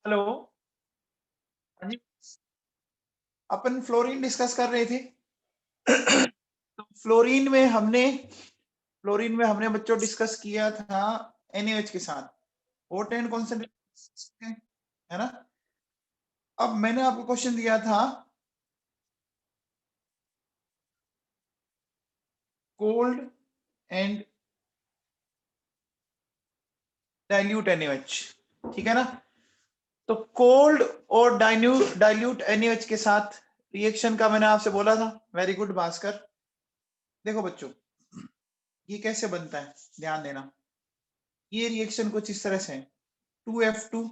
Hello. हाँ जी। अपन fluorine discuss कर रहे थे। तो फ्लोरीन में हमने बच्चों डिस्कस किया था NaOH के साथ हॉट एंड कॉन्सेंट्रेट, है ना। अब मैंने आपको क्वेश्चन दिया था कोल्ड एंड डाइल्यूट NaOH, ठीक है ना। तो कोल्ड और डाइल्यूट NaOH के साथ रिएक्शन का मैंने आपसे बोला था। Very good Bhaskar. देखो बच्चों, ये कैसे बनता है ध्यान देना। ये रिएक्शन कुछ इस तरह से है। 2F2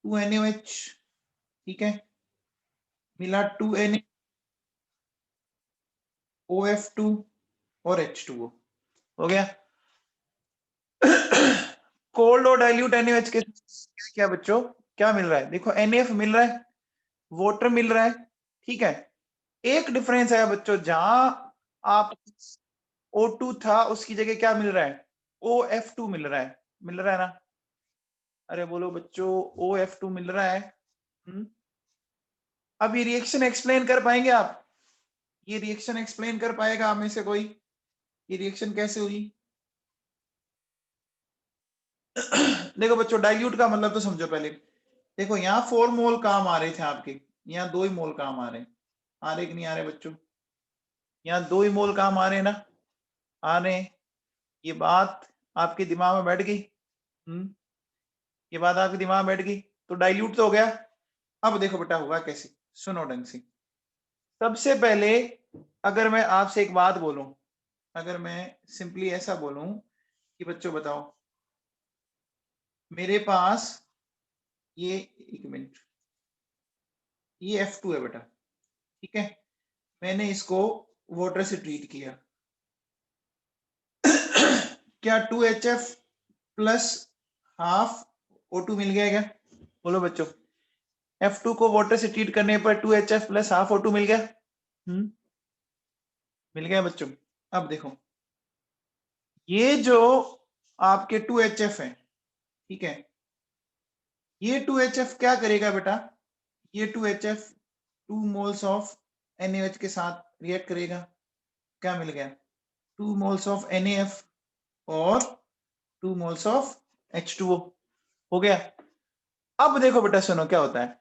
2NaOH, ठीक है, मिला 2Na OF2 और H2O, हो गया। कोल्ड और डाइल्यूट NaOH के क्या बच्चों क्या मिल रहा है? देखो NaF मिल रहा है, वाटर मिल रहा है, ठीक है। एक डिफरेंस है बच्चों, जहां आप O2 था उसकी जगह क्या मिल रहा है? OF2 मिल रहा है, मिल रहा है ना। अरे बोलो बच्चों, OF2 मिल रहा है। अब ये रिएक्शन एक्सप्लेन कर पाएंगे आप? ये रिएक्शन एक्सप्लेन कर पाएगा आप में से कोई? ये रिएक्शन कैसे हुई? देखो बच्चों, डाइल्यूट का मतलब तो समझो पहले। देखो यहाँ 4 मोल काम आ रहे थे आपके, यहाँ 2 ही मोल काम आ रहे हैं। आ रहे कि नहीं आ रहे बच्चों? यहाँ 2 ही मोल काम आ रहे हैं ना, आ रहे हैं। ये बात आपके दिमाग में बैठ गई। ये बात आपके दिमाग में बैठ गई तो डाइल्यूट तो हो गया। अब देखो बेटा हुआ कैसे, सुनो ढंग से। सबसे पहले अगर मैं आपसे एक बात बोलूं, अगर मैं सिंपली ऐसा बोलूं कि बच्चों बताओ, मेरे पास ये, एक मिनट, ये F2 है बेटा, ठीक है। मैंने इसको वाटर से ट्रीट किया। क्या 2HF प्लस हाफ O2 मिल गया क्या? बोलो बच्चों, F2 को वाटर से ट्रीट करने पर 2HF प्लस हाफ O2 मिल गया। मिल गया बच्चों। अब देखो, ये जो आपके 2HF है, ठीक है, ये 2HF क्या करेगा बेटा? ये 2HF 2 मोल्स ऑफ NaOH के साथ रिएक्ट करेगा। क्या मिल गया? 2 मोल्स ऑफ NaF और 2 मोल्स ऑफ H2O, हो गया। अब देखो बेटा सुनो क्या होता है।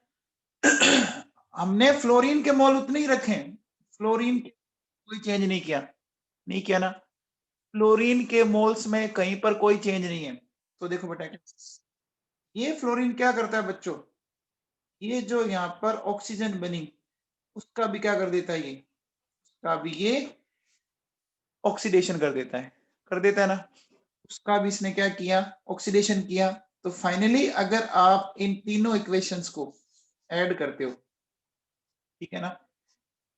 हमने फ्लोरीन के मोल उतने ही रखे, फ्लोरीन कोई चेंज नहीं किया, नहीं किया ना। फ्लोरीन के मोल्स में कहीं पर कोई चेंज नहीं है। तो देखो बेटा, ये फ्लोरीन क्या करता है बच्चों, ये जो यहाँ पर ऑक्सीजन बनी उसका भी क्या कर देता है, ये उसका भी ये ऑक्सीडेशन कर देता है, कर देता है ना। उसका भी इसने क्या किया, ऑक्सीडेशन किया। तो फाइनली अगर आप इन तीनों इक्वेशंस को ऐड करते हो, ठीक है ना,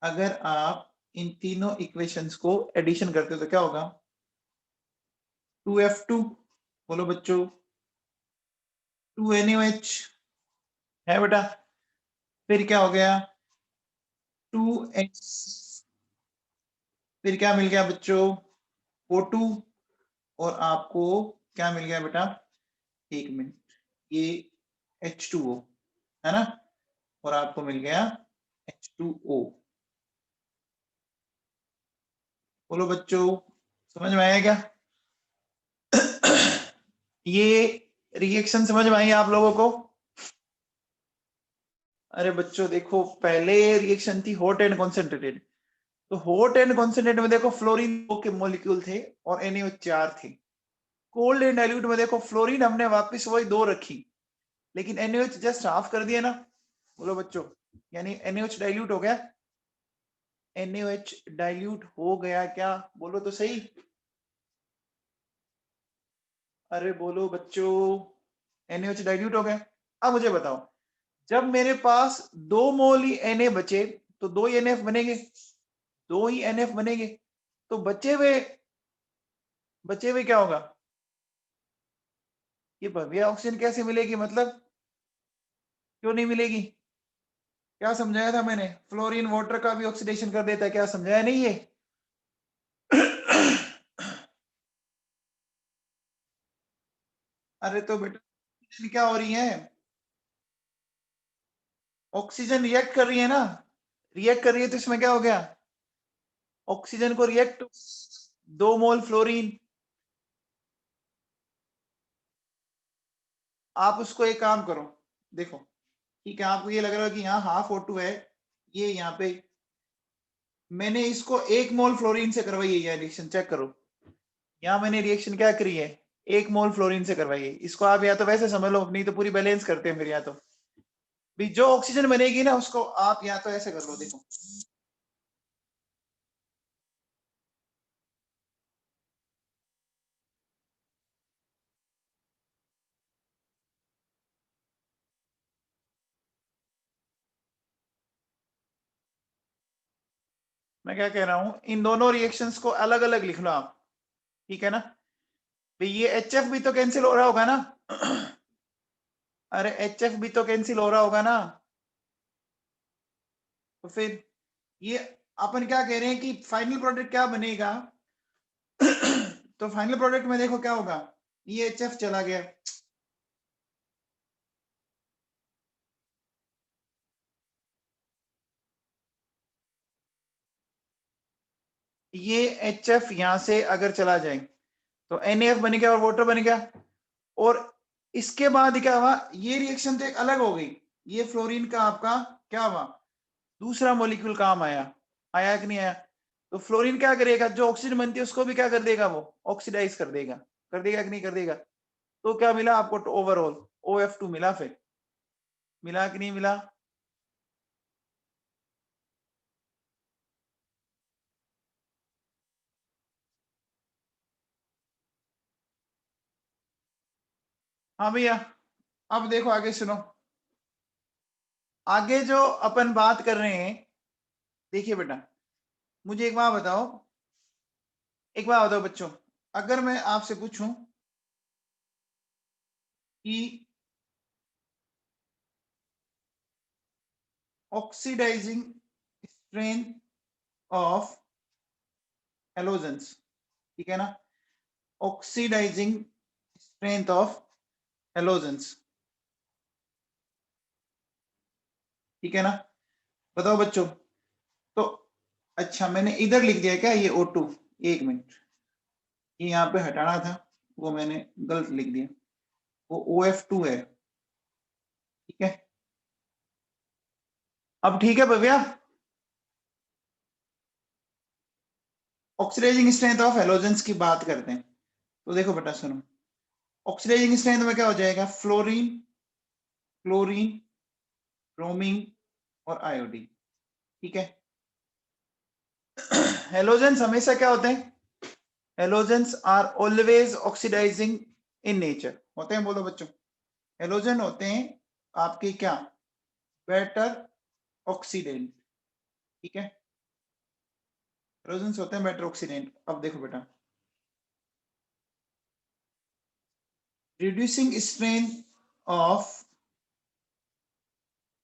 अगर आप इन तीनों इक्वेशंस को एडिशन करते हो तो क्या होगा? 2F2, बोलो बच्चों, 2NaOH है बेटा, फिर क्या हो गया? 2H, फिर क्या मिल गया बच्चों? O2, और आपको क्या मिल गया बेटा? एक मिनट, ये H2O है ना, और आपको मिल गया H2O। बोलो बच्चों, समझ में आया क्या? ये रिएक्शन समझ में आई आप लोगों को? अरे बच्चों देखो, पहले रिएक्शन थी हॉट एंड कॉन्सेंट्रेटेड। तो हॉट एंड कॉन्सेंट्रेटेड में देखो फ्लोरीन 2 के मॉलिक्यूल थे और NaOH 4 थे। कोल्ड एंड डाइल्यूट में देखो फ्लोरीन हमने वापस वही 2 रखी, लेकिन NaOH जस्ट हाफ कर दिया ना। बोलो बच्चों, यानी NaOH डाइल्यूट हो गया। NaOH डाइल्यूट हो गया क्या? बोलो तो सही। अरे बोलो बच्चों, NaOH डाइल्यूट हो गया। अब मुझे बताओ, जब मेरे पास 2 मोल ही Na बचे तो 2 ही NF बनेंगे, 2 ही NF बनेंगे। तो बचे हुए क्या होगा? ये भव्य ऑक्सीजन कैसे मिलेगी, मतलब क्यों नहीं मिलेगी? क्या समझाया था मैंने? फ्लोरीन वाटर का भी ऑक्सीडेशन कर देता है, क्या समझाया नहीं ये? अरे तो बेटा क्या हो रही है, ऑक्सीजन रिएक्ट कर रही है ना, रिएक्ट कर रही है तो इसमें क्या हो गया, ऑक्सीजन को रिएक्ट 2 मोल फ्लोरीन। आप उसको एक काम करो, देखो ठीक है, आपको ये लग रहा है कि यहाँ हाफ O2 है, ये यहाँ पे मैंने इसको 1 मोल फ्लोरीन से करवाई है, ये रिएक्शन चेक करो, यहाँ मैंने रिएक्शन क्या करी है, 1 मोल फ्लोरीन से करवाई है। इसको आप या तो वैसे समझ लो, नहीं तो पूरी बैलेंस करते हैं फिर, या तो भी जो ऑक्सीजन बनेगी ना उसको आप या तो ऐसे कर लो, देखो मैं क्या कह रहा हूं, इन दोनों रिएक्शंस को अलग अलग लिख लो आप, ठीक है ना। भी ये HF भी तो कैंसिल हो रहा होगा ना अरे HF भी तो कैंसिल हो रहा होगा ना, तो फिर ये अपन क्या कह रहे हैं कि फाइनल प्रोडक्ट क्या बनेगा तो फाइनल प्रोडक्ट में देखो क्या होगा, ये HF चला गया, ये HF यहां से अगर चला जाए तो NaF बन गया और वाटर बन गया, और इसके बाद क्या हुआ, ये रिएक्शन तो एक अलग हो गई, ये फ्लोरीन का आपका क्या हुआ, दूसरा मॉलिक्यूल काम आया, आया कि नहीं आया। तो फ्लोरीन क्या करेगा, जो ऑक्सीजन बनती है उसको भी क्या कर देगा, वो ऑक्सीडाइज कर देगा कि नहीं कर देगा। तो क्या मिला आपको, ओवरऑल OF2 मिला, फिर मिला कि नहीं मिला। हाँ भैया, अब देखो आगे सुनो, आगे जो अपन बात कर रहे हैं, देखिए बेटा मुझे एक बात बताओ, एक बात बताओ बच्चों, अगर मैं आपसे पूछूं कि ऑक्सीडाइजिंग स्ट्रेंथ ऑफ हेलोजेंस, ठीक है ना, ऑक्सीडाइजिंग स्ट्रेंथ ऑफ हेलोजेंस, ठीक है ना, बताओ बच्चों। तो अच्छा मैंने इधर लिख दिया क्या ये O2, एक मिनट, ये यहाँ पे हटाना था, वो मैंने गलत लिख दिया, वो OF2 है, ठीक है। अब ठीक है Bhavya, oxidizing strength of halogens की बात करते हैं, तो देखो बेटा सुनो, ऑक्सीडाइजिंग स्ट्रेंथ में क्या हो जाएगा, फ्लोरीन, क्लोरीन, ब्रोमीन और आयोडीन, ठीक है। हेलोजेंस हमेशा क्या होते हैं, halogens are always oxidizing in nature, होते हैं, बोलो बच्चों, हेलोजन होते हैं आपके क्या, बेटर ऑक्सीडेंट, ठीक है, हेलोजेंस होते हैं बेटर ऑक्सीडेंट। अब देखो बेटा, reducing strength of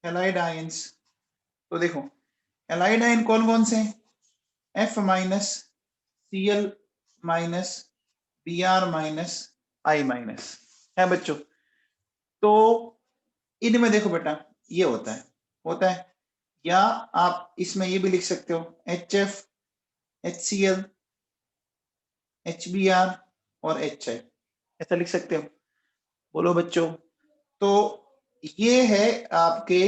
halide ions, तो देखो हैलाइड आयन कौन कौन से हैं, F minus, Cl minus, Br minus, I minus है बच्चों। तो इनमें देखो बेटा ये होता है, या आप इसमें ये भी लिख सकते हो HF, HCl, HBr और HI, ऐसा लिख सकते हो, बोलो बच्चों। तो ये है आपके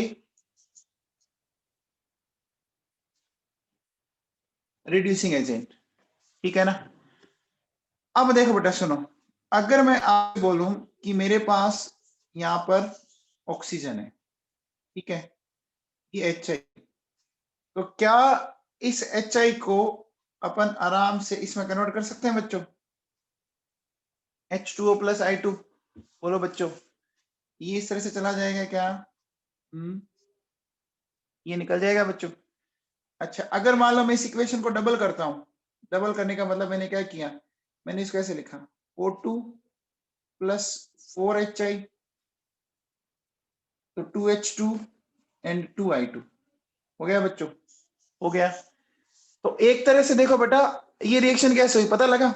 रिड्यूसिंग एजेंट, ठीक है ना। अब देखो बेटा सुनो, अगर मैं आपको बोलूं कि मेरे पास यहाँ पर ऑक्सीजन है, ठीक है, ये HI, तो क्या इस HI को अपन आराम से इसमें कन्वर्ट कर सकते हैं बच्चों, H2O प्लस I2, बोलो बच्चों, ये इस तरह से चला जाएगा क्या, ये निकल जाएगा बच्चों। अच्छा अगर मान लो मैं इस इक्वेशन को डबल करता हूं, डबल करने का मतलब मैंने क्या किया, मैंने इसको ऐसे लिखा O2 प्लस 4HI, तो 2H2 एंड 2I2, हो गया बच्चों, हो गया। तो एक तरह से देखो बेटा ये रिएक्शन कैसे हुई पता लगा,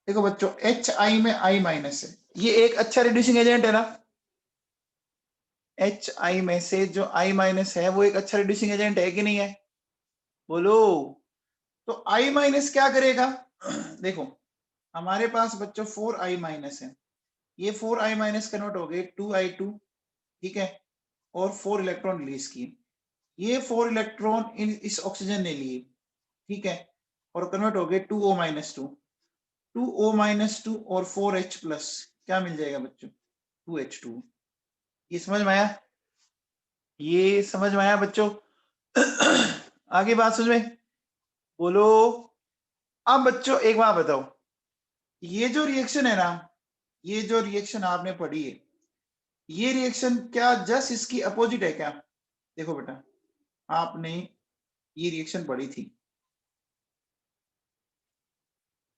देखो बच्चों HI में I माइनस है, ये एक अच्छा रिड्यूसिंग एजेंट है ना, HI में से जो I माइनस है वो एक अच्छा रिड्यूसिंग एजेंट है कि नहीं है? बोलो। तो I माइनस क्या करेगा? देखो हमारे पास बच्चों 4I माइनस है, ये 4I माइनस कन्वर्ट हो गए 2I2, ठीक है, और 4 इलेक्ट्रॉन रिलीज किए, ये 4 इलेक्ट्रॉन इस ऑक्सीजन ने लिए, ठीक है, और कन्वर्ट हो गए 2O माइनस 2, 2O माइनस 2 और 4H प्लस, क्या मिल जाएगा बच्चों? 2H2। ये समझ में आया? ये समझ में आया बच्चों? आगे बात समझ में? बोलो। अब बच्चों एक बात बताओ, ये जो रिएक्शन है ना, ये जो रिएक्शन आपने पढ़ी है, ये रिएक्शन क्या जस्ट इसकी अपोजिट है क्या? देखो बेटा, आपने ये रिएक्शन पढ़ी थी,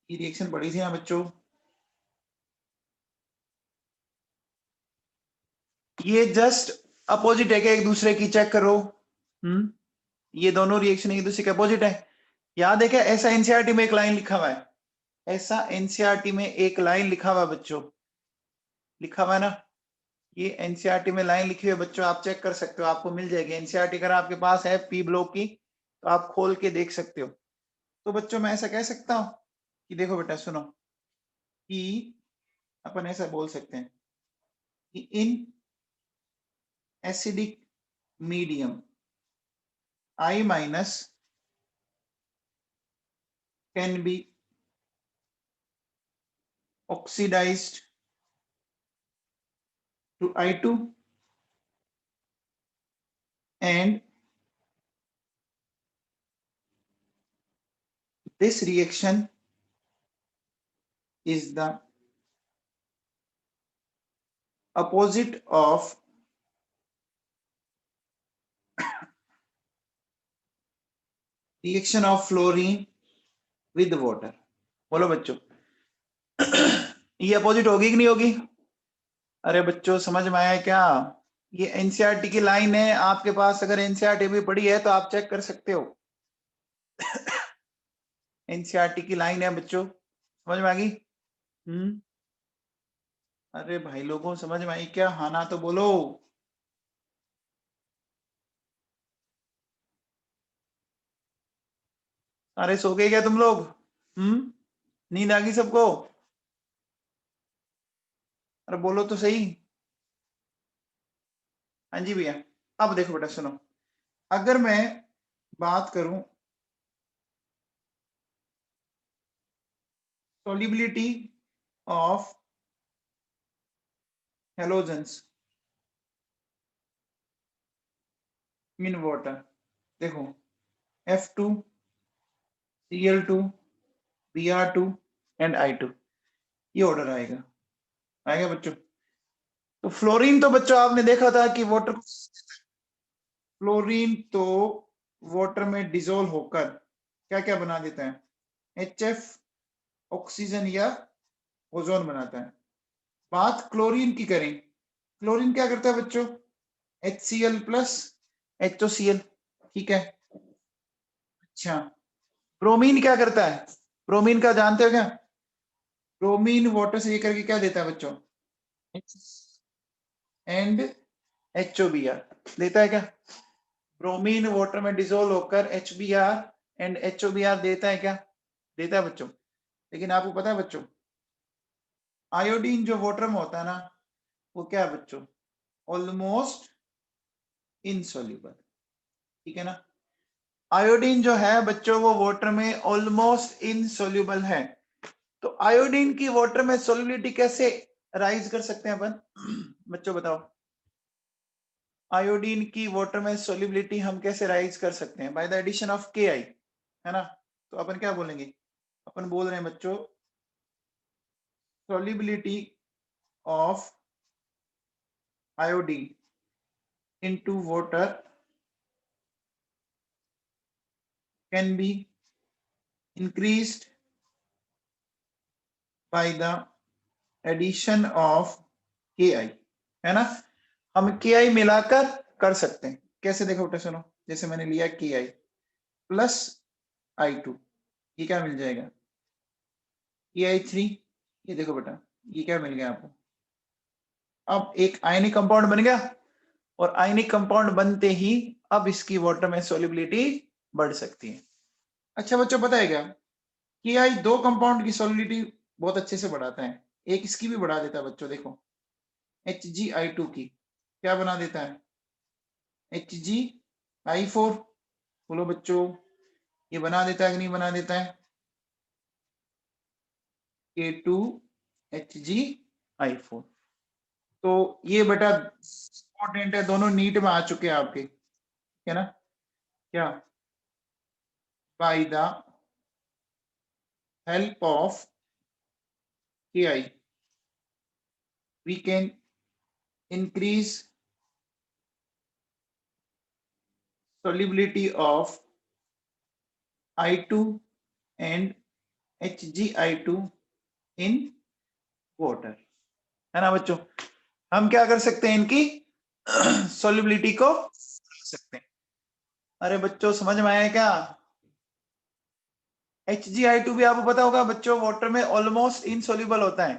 ये रिएक्शन पढ़ी थी ना बच्चों, ये जस्ट अपोजिट है क्या एक दूसरे की? चेक करो। ये दोनों रिएक्शन एक दूसरे के अपोजिट है। याद है क्या? ऐसा एनसीईआरटी में एक लाइन लिखा हुआ है, ऐसा एनसीईआरटी में एक लाइन लिखा हुआ है बच्चों, लिखा हुआ है ना, ये एनसीईआरटी में लाइन लिखी हुई है बच्चों, आप चेक कर सकते हो, आपको मिल जाएगी एनसीईआरटी, अगर आपके पास है पी ब्लॉक की तो आप खोल के देख सकते हो। तो बच्चों मैं ऐसा कह सकता हूं कि देखो बेटा सुनो, कि अपन ऐसा बोल सकते हैं कि in acidic medium I minus can be oxidized to I2 and this reaction is the opposite of reaction of fluorine with water। बोलो बच्चों, ये अपोजिट होगी कि नहीं होगी? अरे बच्चों समझ में आया क्या? ये एनसीईआरटी की लाइन है, आपके पास अगर एनसीईआरटी भी पड़ी है तो आप चेक कर सकते हो। एनसीईआरटी की लाइन है बच्चों, समझ में आ गई? अरे भाई लोगों समझ में आई क्या? हाँ ना तो बोलो। अरे सो गए क्या तुम लोग? नींद आ गई सबको? अरे बोलो तो सही। हाँ जी भैया। अब देखो बेटा सुनो, अगर मैं बात करूं solubility of halogens in water, देखो F2 Cl2 Br2 and I2, ये ऑर्डर आएगा, आएगा बच्चों। तो फ्लोरीन तो बच्चों आपने देखा था कि वाटर, फ्लोरीन तो वाटर में डिजोल्व होकर क्या क्या बना देता है? HF, ऑक्सीजन या ओजोन बनाता है। बात क्लोरीन की करें, क्लोरीन क्या करता है बच्चों? HCl प्लस HOCl, ठीक है। अच्छा, ब्रोमीन क्या करता है? ब्रोमीन का जानते हो क्या? ब्रोमीन वाटर से ये करके क्या देता है बच्चों? एंड HOBr देता है क्या? ब्रोमीन वाटर में डिजोल्व होकर HBr एंड HOBr देता है क्या? देता है बच्चों। लेकिन आपको पता है बच्चों, आयोडीन जो वाटर में होता है ना, वो क्या है बच्चों? ऑलमोस्ट इनसॉल्युबल, ठीक है ना। आयोडीन जो है बच्चों वो वाटर में ऑलमोस्ट इनसॉल्युबल है। तो आयोडीन की वाटर में सोलिबिलिटी कैसे राइज कर सकते हैं अपन? बच्चों बताओ, आयोडीन की वाटर में सोलिबिलिटी हम कैसे राइज कर सकते हैं? By the addition of Ki, है ना। तो अपन क्या बोलेंगे? अपन बोल रहे हैं बच्चों solubility of iodine into water can be increased by the addition of Ki, है ना। हम Ki मिलाकर कर सकते हैं। कैसे? देखो बेटा सुनो, जैसे मैंने लिया Ki प्लस I2, ये क्या मिल जाएगा? Ki3, ये देखो बेटा ये क्या मिल गया आपको? अब एक आयनिक कंपाउंड बन गया, और आयनिक कंपाउंड बनते ही अब इसकी वाटर में सोल्युबिलिटी बढ़ सकती है। अच्छा बच्चों, पता है क्या कि आई दो कंपाउंड की सोल्युबिलिटी बहुत अच्छे से बढ़ाता है, एक इसकी भी बढ़ा देता है बच्चों। देखो HgI2 की क्या बना देता है, HgI4। बोलो बच्चों, ये बना देता है कि नहीं बना देता है, K2HgI4। तो ये बेटा इंपॉर्टेंट है, दोनों नीट में आ चुके हैं आपके, है ना। क्या, by the help of Ki we can increase solubility of I2 and HgI2 in water, है ना बच्चों। हम क्या कर सकते हैं, इनकी सोल्युबिलिटी को सकते हैं। अरे बच्चों समझ में आया क्या, HgI2 भी आपको पता होगा बच्चों वाटर में ऑलमोस्ट इनसोल्यूबल होता है,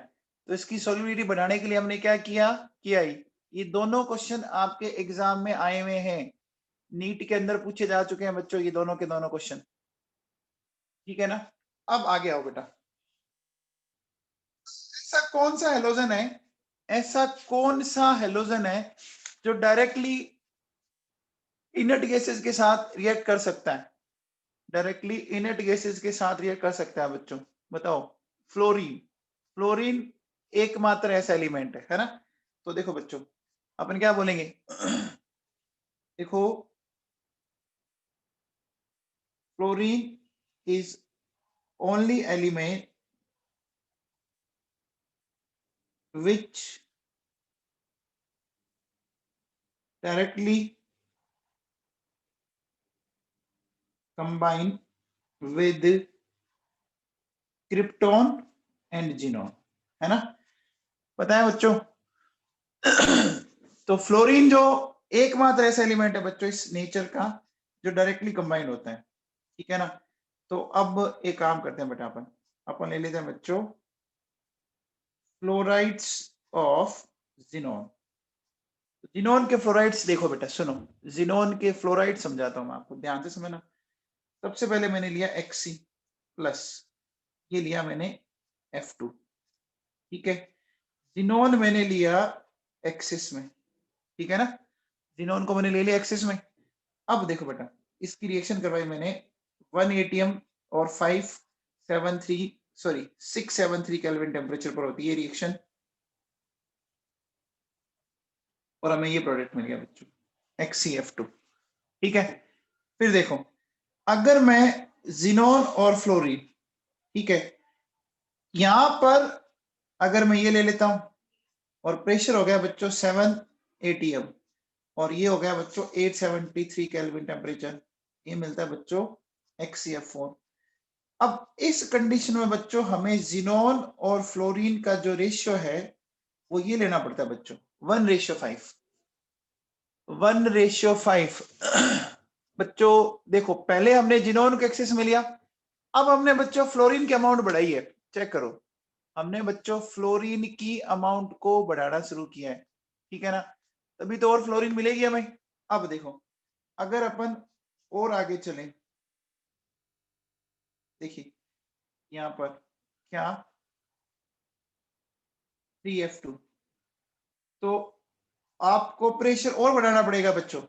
तो इसकी सोल्युबिलिटी बढ़ाने के लिए हमने क्या किया, ये दोनों क्वेश्चन आपके एग्जाम में आए हुए हैं, नीट के अंदर पूछे जा चुके हैं बच्चों, ये दोनों के दोनों क्वेश्चन, ठीक है ना। अब आगे आओ बेटा, ऐसा कौन सा हेलोजन है, ऐसा कौन सा हेलोजन है जो डायरेक्टली इनर्ट गैसेस के साथ रिएक्ट कर सकता है, डायरेक्टली इनर्ट गैसेस के साथ रिएक्ट कर सकता है बच्चों, बताओ। फ्लोरीन, फ्लोरीन एकमात्र ऐसा एलिमेंट है ना। तो देखो बच्चों, अपन क्या बोलेंगे, देखो fluorine is only element which directly combine with krypton and xenon, है ना, पता है बच्चों। तो फ्लोरीन जो एकमात्र ऐसा एलिमेंट है बच्चों इस नेचर का जो डायरेक्टली कंबाइंड होता है, ठीक है ना। तो अब एक काम करते हैं बेटा, अपन ले लेते हैं बच्चों फ्लोराइड्स ऑफ जिनोन। जिनोन के फ्लोराइड्स देखो बेटा, सुनो, जिनोन के फ्लोराइड समझाता हूं मैं आपको, ध्यान से समझना। सबसे पहले मैंने लिया Xc प्लस, ये लिया मैंने F2, ठीक है। जिनोन मैंने लिया एक्सिस में, ठीक है ना, जिनोन को मैंने ले लिया एक्सिस में। अब देखो बेटा, इसकी रिएक्शन करवाई मैंने 1 ATM और 673 केल्विन टेम्परेचर पर होती है रिएक्शन, और हमें ये प्रोडक्ट मिल गया बच्चों XCF2, ठीक है। फिर देखो, अगर मैं जिनोन और फ्लोरीन, ठीक है, यहां पर अगर मैं ये ले लेता हूं और प्रेशर हो गया बच्चों 7 ATM और ये हो गया बच्चों 873 केल्विन टेम्परेचर, ये मिलता है बच्चों XCF4। अब इस कंडीशन में बच्चों हमें जिनोन और फ्लोरीन का जो रेशियो है वो ये लेना पड़ता है बच्चों 1:5, 1:5। बच्चों देखो, पहले हमने जिनोन को एक्सेस में लिया, अब हमने बच्चों फ्लोरीन की अमाउंट बढ़ाई है, चेक करो, हमने बच्चों फ्लोरीन की अमाउंट को बढ़ाना शुरू किया है, ठीक है ना, तभी तो और फ्लोरीन मिलेगी हमें। अब देखो, अगर अपन और आगे चलें, देखिए यहां पर क्या 3F2, तो आपको प्रेशर और बढ़ाना पड़ेगा बच्चों,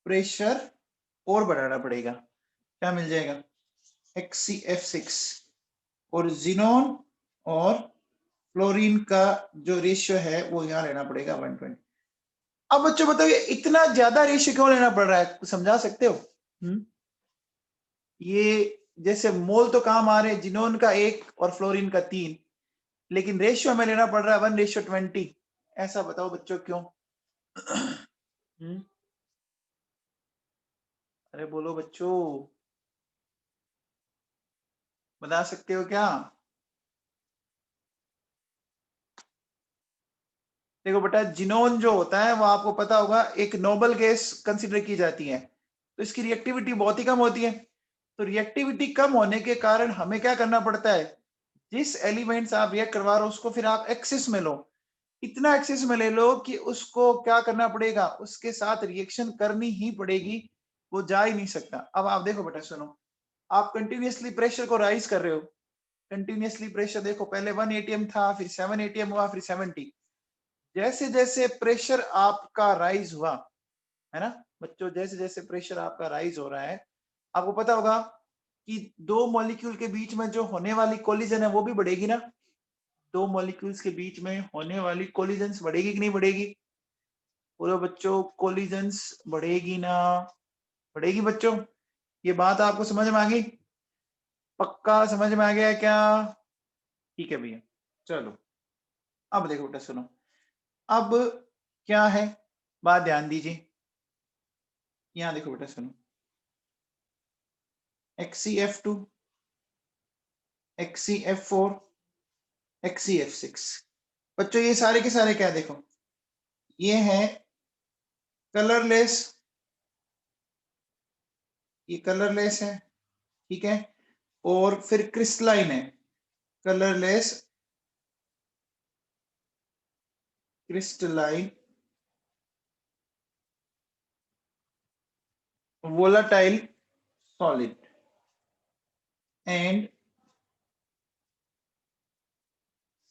प्रेशर और बढ़ाना पड़ेगा, क्या मिल जाएगा XCF6, और जिनोन और फ्लोरीन का जो रेशियो है वो यहां लेना पड़ेगा 120। अब बच्चों बताइए इतना ज्यादा रेशियो क्यों लेना पड़ रहा है, समझा सकते हो। ये जैसे मोल तो काम आ रहे हैं, जिनोन का 1 और फ्लोरीन का 3, लेकिन रेशियो हमें लेना पड़ रहा है 1:20, ऐसा बताओ बच्चों क्यों। अरे बोलो बच्चों, बता सकते हो क्या। देखो बेटा, जिनोन जो होता है वो आपको पता होगा एक नोबल गैस कंसिडर की जाती है, तो इसकी रिएक्टिविटी बहुत ही कम होती है। तो रिएक्टिविटी कम होने के कारण हमें क्या करना पड़ता है, जिस एलिमेंट से आप रिएक्ट करवा रहे हो उसको फिर आप एक्सिस में लो, इतना एक्सेस में ले लो कि उसको क्या करना पड़ेगा, उसके साथ रिएक्शन करनी ही पड़ेगी, वो जा ही नहीं सकता। अब आप देखो बेटा सुनो, आप कंटिन्यूअसली प्रेशर को राइज कर रहे हो, कंटिन्यूअसली प्रेशर देखो, पहले 1 atm था, फिर 7 atm हुआ, फिर 70। जैसे जैसे प्रेशर आपका राइज हुआ है ना बच्चों, जैसे जैसे प्रेशर आपका राइज हो रहा है, आपको पता होगा कि दो मॉलिक्यूल के बीच में जो होने वाली कोलिजन है वो भी बढ़ेगी ना। दो मॉलिक्यूल्स के बीच में होने वाली कोलिजन्स बढ़ेगी कि नहीं बढ़ेगी? बोलो बच्चों, कोलिजन्स बढ़ेगी ना? बढ़ेगी बच्चों? ये बात आपको समझ में आ गई? पक्का समझ में आ गया क्या? ठीक है भैया, चलो अब देखो बेटा सुनो, अब क्या है, बात ध्यान दीजिए, यहां देखो बेटा सुनो, XCF2, XCF4, XCF6। बच्चों ये सारे के सारे क्या, देखो ये है कलरलेस, ये कलरलेस है, ठीक है, और फिर क्रिस्टलाइन है, colourless crystalline volatile solid and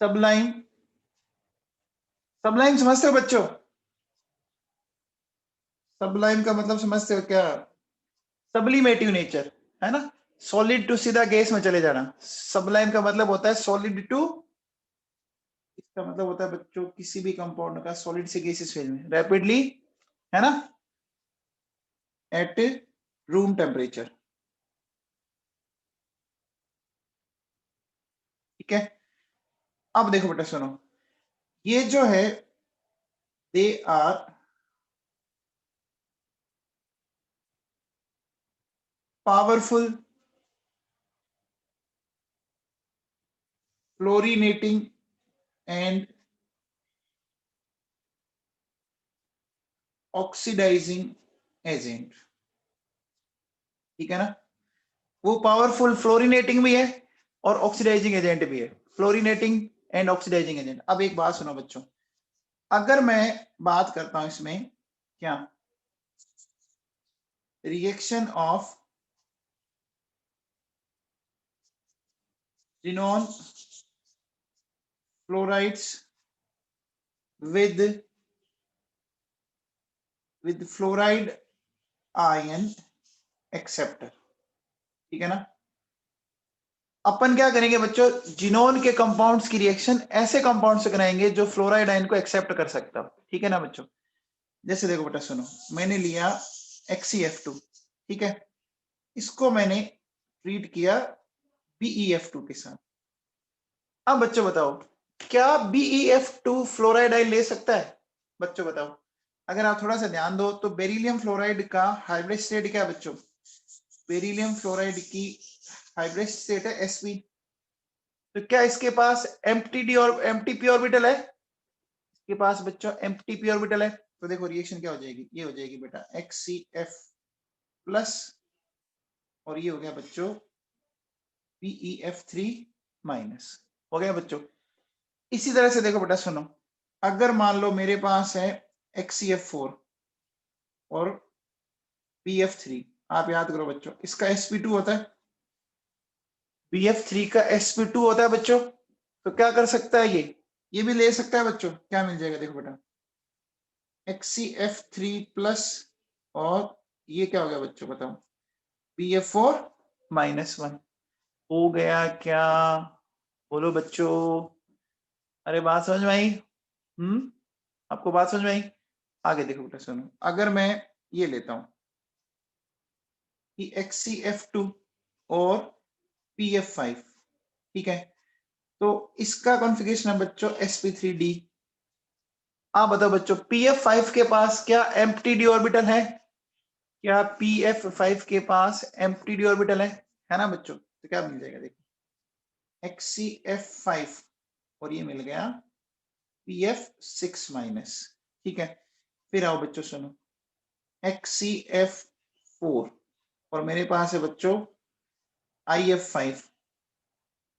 सबलाइन। सबलाइन समझते हो बच्चों? सबलाइन का मतलब समझते हो क्या? सब्लिमेटिव नेचर, है ना, सॉलिड टू सीधा गैस में चले जाना। सबलाइन का मतलब होता है सॉलिड टू, इसका मतलब होता है बच्चों किसी भी कंपाउंड का सॉलिड से गैसेस फेज में रैपिडली, है ना, एट रूम टेम्परेचर। ठीक है, अब देखो बेटा सुनो, ये जो है they are powerful fluorinating and oxidising agent. ठीक है ना, वो पावरफुल फ्लोरीनेटिंग भी है और ऑक्सीडाइजिंग एजेंट भी है, फ्लोरीनेटिंग एंड ऑक्सीडाइजिंग एजेंट। अब एक बात सुनो बच्चों, अगर मैं बात करता हूं इसमें क्या, reaction of xenon fluorides with fluoride ion acceptor। ठीक है ना, अपन क्या करेंगे बच्चों, जिनोन के कंपाउंड्स की रिएक्शन ऐसे कंपाउंड से कराएंगे जो फ्लोराइड आयन को एक्सेप्ट कर सकता हो। ठीक है ना बच्चों, जैसे देखो बेटा सुनो, मैंने लिया XCF2, ठीक है, इसको मैंने ट्रीट किया BeF2 के साथ। अब बच्चों बताओ, क्या BeF2 फ्लोराइड आयन ले सकता है? बच्चों बताओ, अगर आप थोड़ा सा ध्यान दो तो बेरिलियम फ्लोराइड का हाइब्रिड स्टेट क्या है बच्चों? बेरिलियम फ्लोराइड की हाइब्रिड स्टेट है sp। तो क्या इसके पास एम्प्टी और एम्प्टी पी ऑर्बिटल है? इसके पास बच्चों एम्प्टी पी ऑर्बिटल है, तो देखो रिएक्शन क्या हो जाएगी, ये हो जाएगी बेटा XCF प्लस, और ये हो गया बच्चों BeF3 माइनस, हो गया बच्चों। इसी तरह से देखो बेटा सुनो, अगर मान लो मेरे पास है XCF4 और BF3, आप याद करो बच्चों, इसका sp2 होता है, BF3 का sp2 होता है बच्चों, तो क्या कर सकता है ये भी ले सकता है बच्चों। क्या मिल जाएगा देखो बेटा, XCF3 प्लस, और ये क्या हो गया बच्चों बताओ, BF4 -1 हो गया क्या? बोलो बच्चों, अरे बात समझ में आई? आपको बात समझ में आई? आगे देखो बेटा सुनो, अगर मैं ये लेता हूं कि XCF2 और PF5, ठीक है, तो इसका कॉन्फ़िगरेशन है बच्चों sp3d। आप बताओ बच्चों, PF5 के पास क्या एम्प्टी डी ऑर्बिटल है? क्या PF5 के पास एम्प्टी डी ऑर्बिटल है ना बच्चों? तो क्या मिल जाएगा देखो, XCF5 और ये मिल गया PF6 माइनस। ठीक है, फिर आओ बच्चों सुनो, XCF4 और मेरे पास है बच्चों IF5,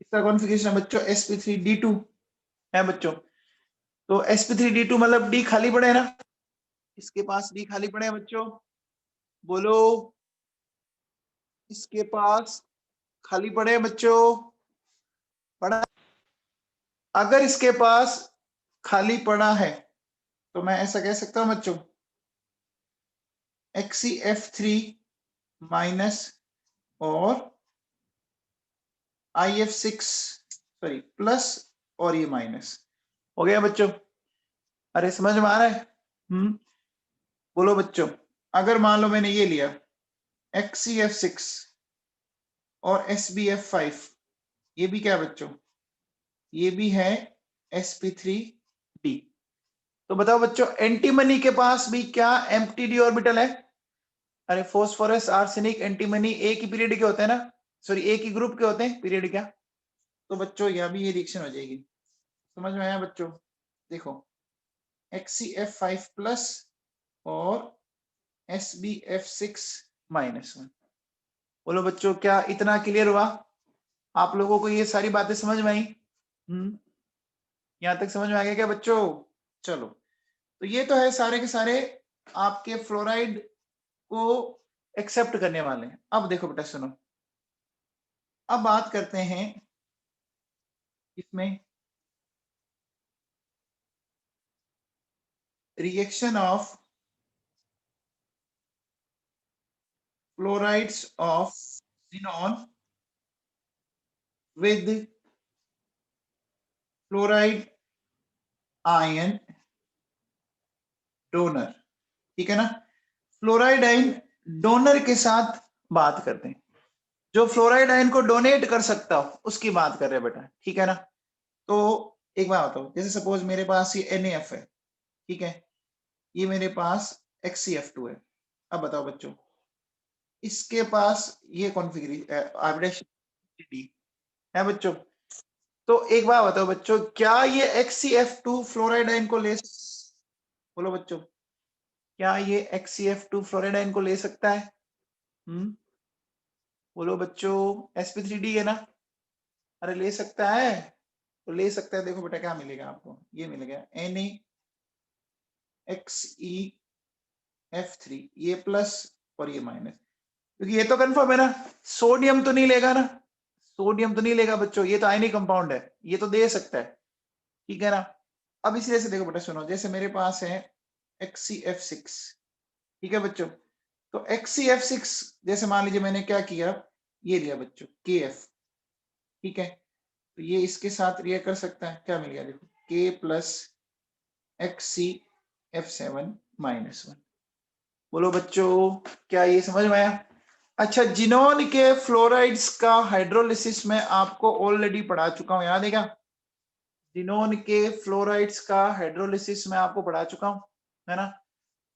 इसका कॉन्फ़िगरेशन है बच्चों sp3d2 है बच्चों। तो sp3d2 मतलब डी खाली पड़े है ना, इसके पास डी खाली पड़े हैं बच्चों, बोलो इसके पास खाली पड़े हैं बच्चों, पड़ा। अगर इसके पास खाली पड़ा है तो मैं ऐसा कह सकता हूं बच्चों, XeF3 माइनस और IF6 सॉरी प्लस और ये माइनस हो गया बच्चों। अरे समझ में आ रहा है? बोलो बच्चों, अगर मान लो मैंने ये लिया XeF6 और SbF5, ये भी क्या है बच्चों, ये भी है sp3d। तो बताओ बच्चों, एंटीमनी के पास भी क्या एम्प्टी ऑर्बिटल है? अरे फॉस्फोरस आर्सेनिक एंटीमनी एक ही पीरियड के होते हैं ना, सॉरी एक ही ग्रुप के होते हैं पीरियड क्या। तो बच्चों यहाँ भी ये रिएक्शन हो जाएगी, समझ में आया बच्चों? देखो XeF5 प्लस और SbF6 माइनस 1। बोलो बच्चों, क्या इतना क्लियर हुआ आप लोगों को? ये सारी बातें समझ में आई? यहां तक समझ में आ गया क्या बच्चों? चलो, तो ये तो है सारे के सारे आपके फ्लोराइड को एक्सेप्ट करने वाले हैं। अब देखो बेटा सुनो, अब बात करते हैं इसमें reaction of fluorides of xenon with fluoride ion donor. ठीक है ना? फ्लोराइड आयन डोनर के साथ बात करते हैं, जो फ्लोराइड आयन को डोनेट कर सकता हो उसकी बात कर रहे हैं बेटा। ठीक है ना? तो एक बात बताओ, जैसे सपोज मेरे पास ये NaF है, ठीक है, ये मेरे पास XeF2 है। अब बताओ बच्चों, इसके पास ये कॉन्फ़िगरेशन डी है बच्चों। तो एक बात बताओ बच्चों, क्या ये XeF2 फ्लोराइड आयन को ले, बोलो बच्चों, क्या ये XeF2 फ्लोराइड आयन को ले सकता है? बोलो बच्चों, sp3d है ना? अरे ले सकता है, तो ले सकता है। देखो बेटा क्या मिलेगा आपको, ये मिलेगा NaXeF3, ये प्लस और ये माइनस, क्योंकि ये तो कंफर्म है ना, सोडियम तो नहीं लेगा ना, सोडियम तो नहीं लेगा बच्चों, ये तो आयनिक कंपाउंड है, ये तो दे सकता है। ठीक है ना? अब इसी जैसे देखो बेटा सुनो, जैसे मेरे पास है XeF6, ठीक है बच्चों, तो XeF6 जैसे मान लीजिए मैंने क्या किया, ये लिया बच्चों KF, ठीक है, तो ये इसके साथ रिएक्ट कर सकता है, क्या मिल गया देखो, K प्लस XeF7 माइनस 1। बोलो बच्चों, क्या ये समझ में आया? अच्छा, जिनोन के फ्लोराइड्स का हाइड्रोलिसिस में आपको ऑलरेडी पढ़ा चुका हूं, याद है क्या? जिनोन के फ्लोराइड्स का हाइड्रोलिसिस में आपको पढ़ा चुका हूं, है ना?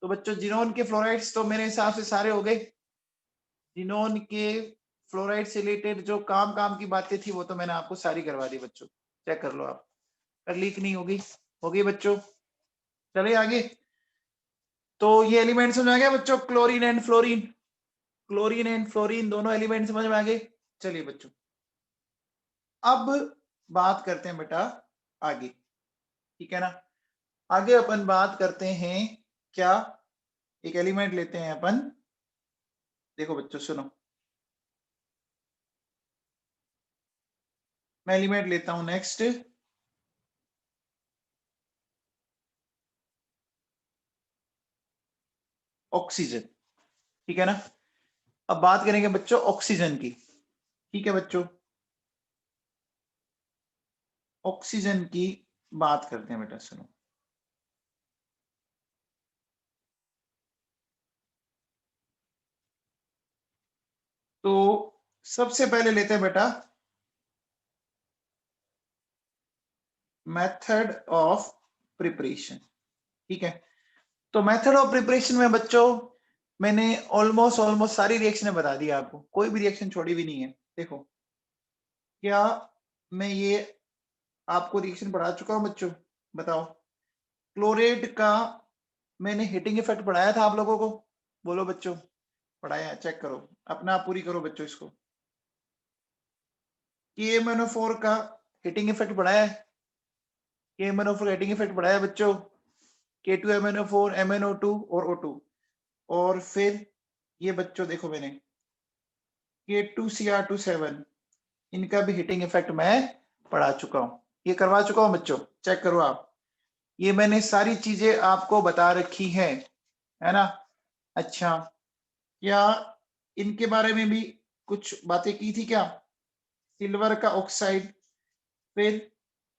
तो बच्चों जिनोन के फ्लोराइड्स तो मेरे हिसाब से सारे हो गए। जिनोन के फ्लोराइड से रिलेटेड जो काम की बातें थी वो तो मैंने आपको सारी करवा दी बच्चों, चेक कर लो आप, कर ली कि नहीं होगी? होगी बच्चों। चलिए आगे। तो ये एलिमेंट समझ में आ गया बच्चों, chlorine and fluorine, chlorine and fluorine दोनों एलिमेंट समझ में आ गए। चलिए बच्चों, अब बात करते हैं बेटा आगे, ठीक है ना? आगे अपन बात करते हैं क्या, एक एलिमेंट लेते हैं अपन। देखो बच्चों सुनो, मैं एलिमेंट लेता हूं नेक्स्ट, ऑक्सीजन। ठीक है ना? अब बात करेंगे बच्चों ऑक्सीजन की। ठीक है बच्चों, ऑक्सीजन की बात करते हैं बेटा सुनो। तो सबसे पहले लेते हैं बेटा मेथड ऑफ प्रिपरेशन। ठीक है, तो मेथड ऑफ प्रिपरेशन में बच्चों मैंने ऑलमोस्ट सारी रिएक्शनें बता दी आपको, कोई भी रिएक्शन छोड़ी भी नहीं है। देखो, क्या मैं ये आपको रिएक्शन पढ़ा चुका हूं बच्चों? बताओ, क्लोरेट का मैंने हीटिंग इफेक्ट पढ़ाया था आप लोगों को? बोलो बच्चों, पढ़ाया? चेक करो, अपना आप पूरी करो बच्चों इसको। KMnO4 का हीटिंग इफेक्ट पढ़ाया है? KMnO4 हेटिंग इफेक्ट बढ़ाया बच्चों, K2MnO4, MnO2 और O2। और फिर ये बच्चों देखो मैंने K2Cr27, इनका भी हिटिंग इफेक्ट मैं पढ़ा चुका हूं, ये करवा चुका हूं बच्चों, चेक करो आप, ये मैंने सारी चीजें आपको बता रखी है ना। अच्छा, क्या इनके बारे में भी कुछ बातें की थी क्या? सिल्वर का ऑक्साइड, फिर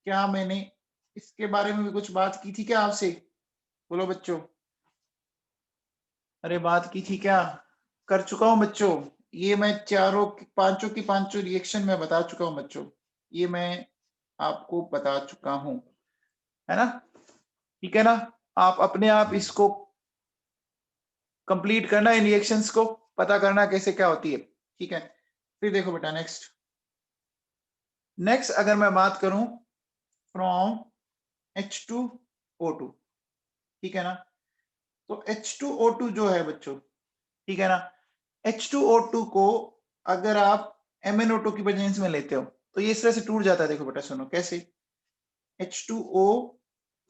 क्या मैंने इसके बारे में भी कुछ बात की थी क्या आपसे? बोलो बच्चों, अरे बात की थी क्या? कर चुका हूं बच्चों, ये मैं पांचों की पांचों रिएक्शन में बता चुका हूं बच्चों, ये मैं आपको बता चुका हूं, है ना? ठीक है ना? आप अपने आप इसको कंप्लीट करना, इन रिएक्शंस को पता करना कैसे क्या होती है, ठीक है? फिर देखो बेटा नेक्स्ट अगर मैं बात करूं फ्रॉम H2O2, ठीक है ना? तो H2O2 जो है बच्चों, ठीक है ना, H2O2 को अगर आप MnO2 की प्रेजेंस में लेते हो तो ये इस तरह से टूट जाता है। देखो बेटा सुनो कैसे, H2O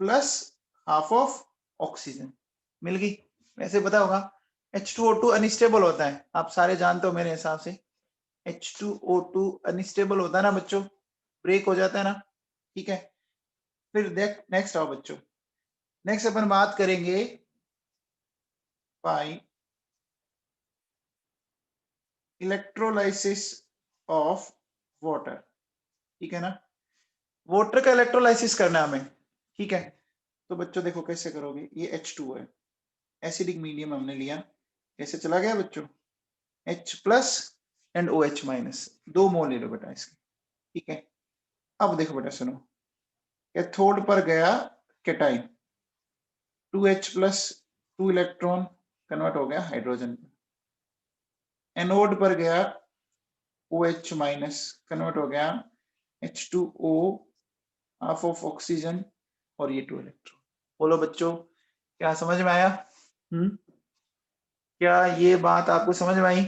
plus half of oxygen मिल गई। वैसे पता होगा H2O2 अनस्टेबल होता है, आप सारे जानते हो मेरे हिसाब से, H2O2 अनस्टेबल होता है ना बच्चों, ब्रेक हो जाता है ना, ठीक है? फिर देख नेक्स्ट आओ बच्चों, नेक्स्ट अपन बात करेंगे बाय इलेक्ट्रोलाइसिस ऑफ वाटर, ठीक है ना? वाटर का इलेक्ट्रोलाइसिस करना है हमें, ठीक है? तो बच्चों देखो कैसे करोगे, ये H2 है, एसिडिक मीडियम हमने लिया, कैसे चला गया बच्चों, H plus and OH minus, 2 मोल ले लो बेटा इसके, ठीक है? अब देखो बेटा सुनो, कैथोड पर गया cation, 2H plus 2 electron convert हो गया हाइड्रोजन, एनोड पर गया OH माइनस कन्वर्ट हो गया H2O हाफ ऑफ ऑक्सीजन और ये 2 इलेक्ट्रॉन। बोलो बच्चों, क्या समझ में आया? क्या ये बात आपको समझ में आई?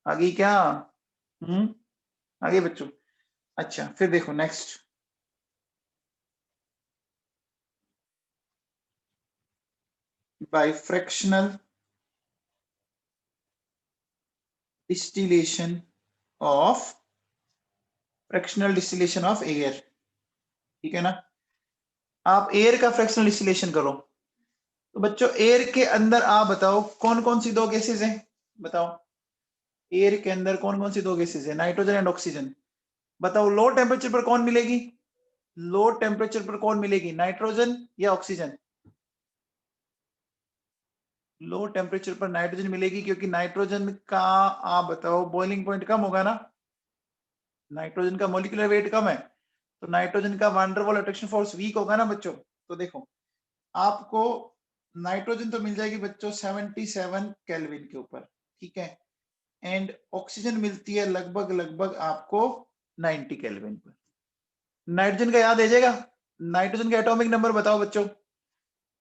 आगे क्या? आगे बच्चों। अच्छा फिर देखो next, by fractional distillation of air, ठीक है ना? आप एयर का फ्रैक्शनल डिस्टिलेशन करो, तो बच्चों एयर के अंदर आप बताओ कौन कौन सी 2 गैसेज हैं, बताओ एयर के अंदर कौन कौन सी 2 गैसेज है, नाइट्रोजन एंड ऑक्सीजन। बताओ लो टेम्परेचर पर कौन मिलेगी, लो टेम्परेचर पर कौन मिलेगी, नाइट्रोजन या ऑक्सीजन? लो टेम्परेचर पर नाइट्रोजन मिलेगी, क्योंकि नाइट्रोजन का आप बताओ बॉइलिंग पॉइंट कम होगा ना, नाइट्रोजन का मोलिकुलर वेट कम है, तो नाइट्रोजन का van der Waals attraction force weak होगा ना बच्चों। तो देखो आपको नाइट्रोजन तो मिल जाएगी बच्चों 77 केल्विन के ऊपर, ठीक है? एंड ऑक्सीजन मिलती है लगभग लगभग आपको 90 केल्विन पर। नाइट्रोजन का याद आ जाएगा, नाइट्रोजन का एटॉमिक नंबर बताओ बच्चों,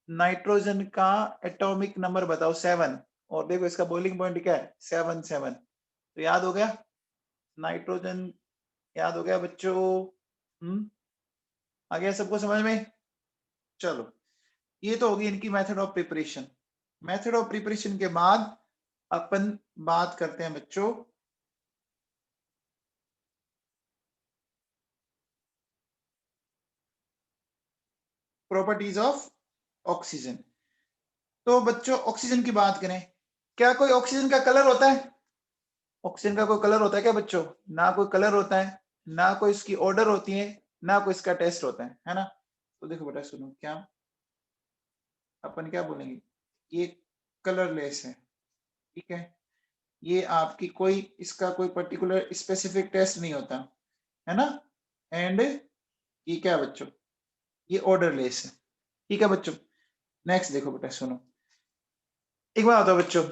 नाइट्रोजन का एटॉमिक नंबर बताओ 7, और देखो इसका बॉइलिंग पॉइंट क्या है 77, तो याद हो गया नाइट्रोजन, याद हो गया बच्चों? आ गया सबको समझ में? चलो ये तो होगी इनकी method of preparation. Method of preparation के बाद अपन बात करते हैं बच्चों प्रॉपर्टीज ऑफ ऑक्सीजन। तो बच्चों ऑक्सीजन की बात करें, क्या कोई ऑक्सीजन का कलर होता है? ऑक्सीजन का कोई कलर होता है क्या बच्चों? ना कोई कलर होता है, ना कोई इसकी ऑर्डर होती है, ना कोई इसका टेस्ट होता है ना? तो देखो बेटा सुनो, क्या अपन क्या बोलेंगे, ये कलरलेस है, ठीक है? ये आपकी कोई इसका कोई पर्टिकुलर स्पेसिफिक टेस्ट नहीं होता, है ना? एंड ये क्या बच्चों, ये ऑर्डरलेस है, ठीक है बच्चों? नेक्स्ट देखो बेटा सुनो, एक बात बताओ बच्चों,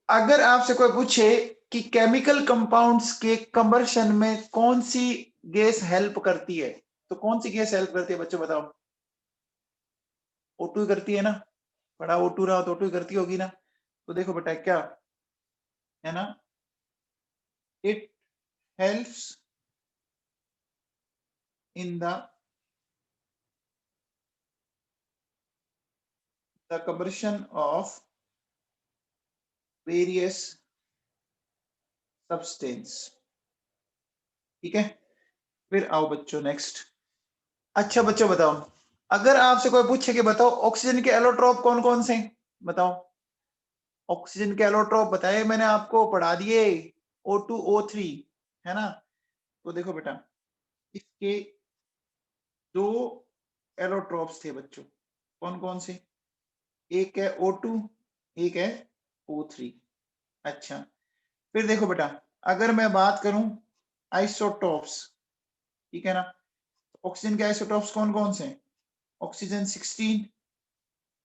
अगर आपसे कोई पूछे कि केमिकल कंपाउंड्स के कंबर्शन में कौन सी गैस हेल्प करती है, तो कौन सी गैस हेल्प करती है बच्चों बताओ? O2 करती है ना, बड़ा O2 रहा तो O2 करती होगी ना। तो देखो बेटा क्या है ना, it helps in the the combustion of various substance. ठीक है, फिर आओ बच्चों नेक्स्ट। अच्छा बच्चों बताओ, अगर आपसे कोई पूछे कि बताओ ऑक्सीजन के एलोट्रोप कौन कौन से, बताओ ऑक्सीजन के एलोट्रोप बताए, मैंने आपको पढ़ा दिए O2 O3 है ना। तो देखो बेटा, इसके दो एलोट्रोप्स थे बच्चों, कौन कौन से, एक है O2, एक है O3। अच्छा, फिर देखो बेटा, अगर मैं बात करूं आइसोटोप्स, ठीक है ना, ऑक्सीजन के आइसोटोप्स कौन कौन से, ऑक्सीजन 16,